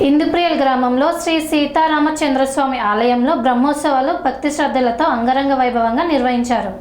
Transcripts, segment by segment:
ఇందుప్రియల్ గ్రామంలో శ్రీ సీతారామచంద్రస్వామి ఆలయంలో బ్రహ్మోత్సవాలు భక్తి శ్రద్ధలతో అంగరంగ వైభవంగా నిర్వహించారు.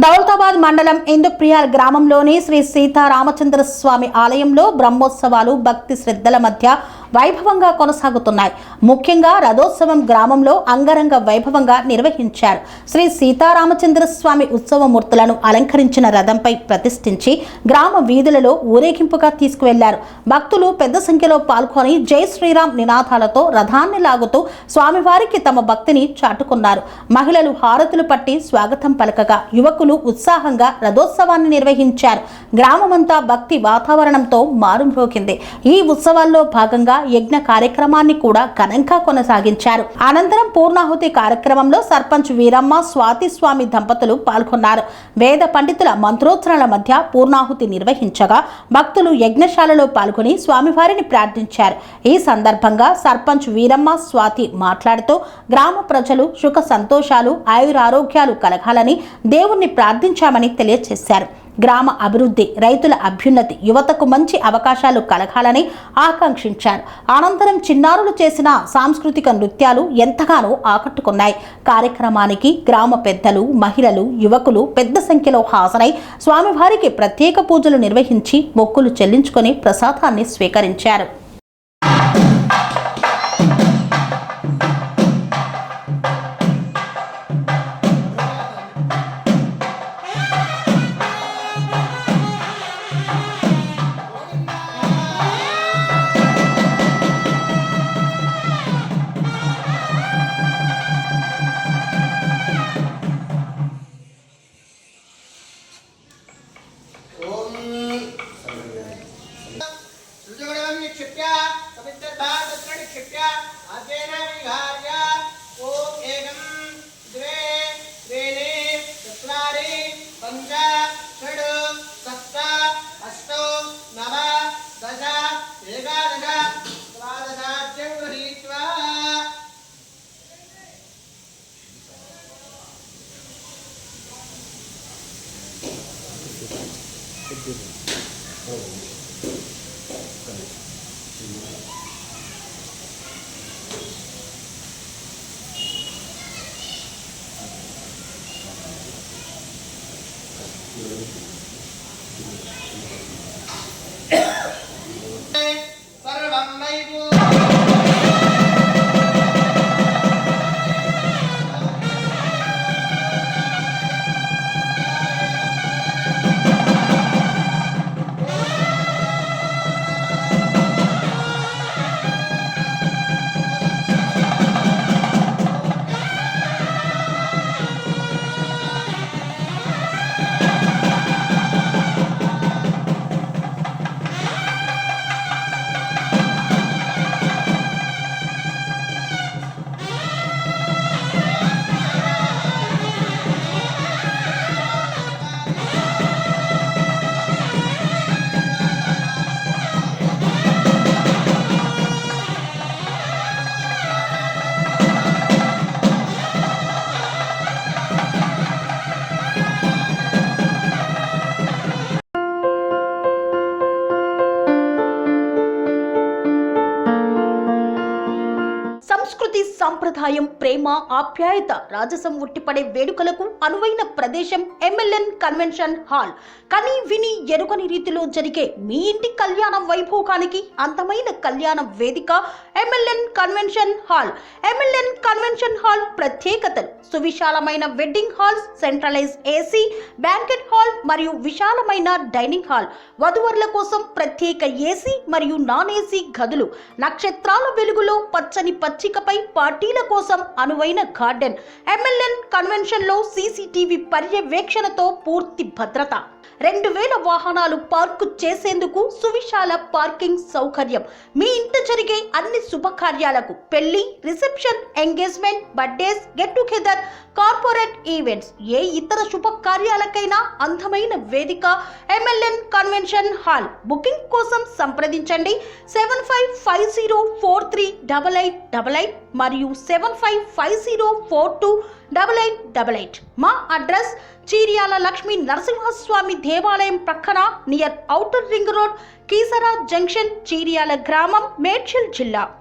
దౌలతాబాద్ మండలం ఇందుప్రియల్ గ్రామంలోని శ్రీ సీతారామచంద్రస్వామి ఆలయంలో బ్రహ్మోత్సవాలు భక్తి శ్రద్ధల మధ్య వైభవంగా కొనసాగుతున్నాయి. ముఖ్యంగా రథోత్సవం గ్రామంలో అంగరంగ వైభవంగా నిర్వహించారు. శ్రీ సీతారామచంద్రస్వామి ఉత్సవమూర్తులను అలంకరించిన రథంపై ప్రతిష్ఠించి గ్రామ వీధులలో ఊరేగింపుగా తీసుకువెళ్లారు. భక్తులు పెద్ద సంఖ్యలో పాల్గొని జై శ్రీరామ్ నినాదాలతో రథాన్ని లాగుతూ స్వామివారికి తమ భక్తిని చాటుకున్నారు. మహిళలు హారతులు పట్టి స్వాగతం పలకగా యువకులు ఉత్సాహంగా రథోత్సవాన్ని నిర్వహించారు. గ్రామమంతా భక్తి వాతావరణంతో మారుమ్రోగింది. ఈ ఉత్సవాల్లో భాగంగా యజ్ఞ కార్యక్రమాన్ని కూడా ఘనంగా కొనసాగించారు. అనంతరం పూర్ణాహుతి కార్యక్రమంలో సర్పంచ్ వీరమ్మ స్వాతి స్వామి దంపతులు పాల్గొన్నారు. వేద పండితుల మంత్రోచ్చరణల మధ్య పూర్ణాహుతి నిర్వహించగా భక్తులు యజ్ఞశాలలో పాల్గొని స్వామివారిని ప్రార్థించారు. ఈ సందర్భంగా సర్పంచ్ వీరమ్మ స్వాతి మాట్లాడుతూ గ్రామ ప్రజలు సుఖ సంతోషాలు ఆయురారోగ్యాలు కలగాలని దేవుణ్ణి ప్రార్థించామని తెలియజేశారు. గ్రామ అభివృద్ధి, రైతుల అభ్యున్నతి, యువతకు మంచి అవకాశాలు కలగాలని ఆకాంక్షించారు. అనంతరం చిన్నారులు చేసిన సాంస్కృతిక నృత్యాలు ఎంతగానో ఆకట్టుకున్నాయి. కార్యక్రమానికి గ్రామ పెద్దలు, మహిళలు, యువకులు పెద్ద సంఖ్యలో హాజరై స్వామివారికి ప్రత్యేక పూజలు నిర్వహించి మొక్కులు చెల్లించుకొని ప్రసాదాన్ని స్వీకరించారు. సంస్కృతి, సంప్రదాయం, ప్రేమ, ఆప్యాయత, రాజసం ఉట్టిపడే వేడుకలకు అనువైన ప్రదేశం ఎంఎల్ఎన్ కన్వెన్షన్ హాల్. కని విని ఎరుగని రీతిలో జరిగే మీ ఇంటి కళ్యాణ వైభోగానికి అందమైన కళ్యాణ వేదిక MLN convention hall. MLN convention hall ప్రత్యేకతలు: సువిశాలమైన wedding halls, centralise AC banquet hall మరియు విశాలమైన డైనింగ్ హాల్, వధువరుల కోసం ప్రత్యేక ఏసీ మరియు నాన్ ఏసీ గదులు, నక్షత్రాల వెలుగులో పచ్చని పచ్చికపై పార్టీల కోసం అనువైన గార్డెన్. ఎంఎల్ఎన్ కన్వెన్షన్ లో సీసీటీవీ పర్యవేక్షణతో పూర్తి భద్రత, 2000 వాహనాలు పార్కు చేసేందుకు సువిశాల పార్కింగ్ సౌకర్యం. మీ ఇంట జరిగే అన్ని శుభకార్యాలకు, పెళ్లి, reception, engagement, birthdays, get together, corporate events, ఏ ఇతర శుభకార్యాలకైనా అందమైన వేదిక ఎంఎల్ఎన్ కన్వెన్షన్ హాల్. బుకింగ్ కోసం సంప్రదించండి 7550438888 మరియు 755042 8888. మా అడ్రస్ చీర్యాల లక్ష్మీ నరసింహస్వామి దేవాలయం ప్రక్కన near outer ring road, Keesara junction, Cheeryal గ్రామం, మేడ్చల్ జిల్లా.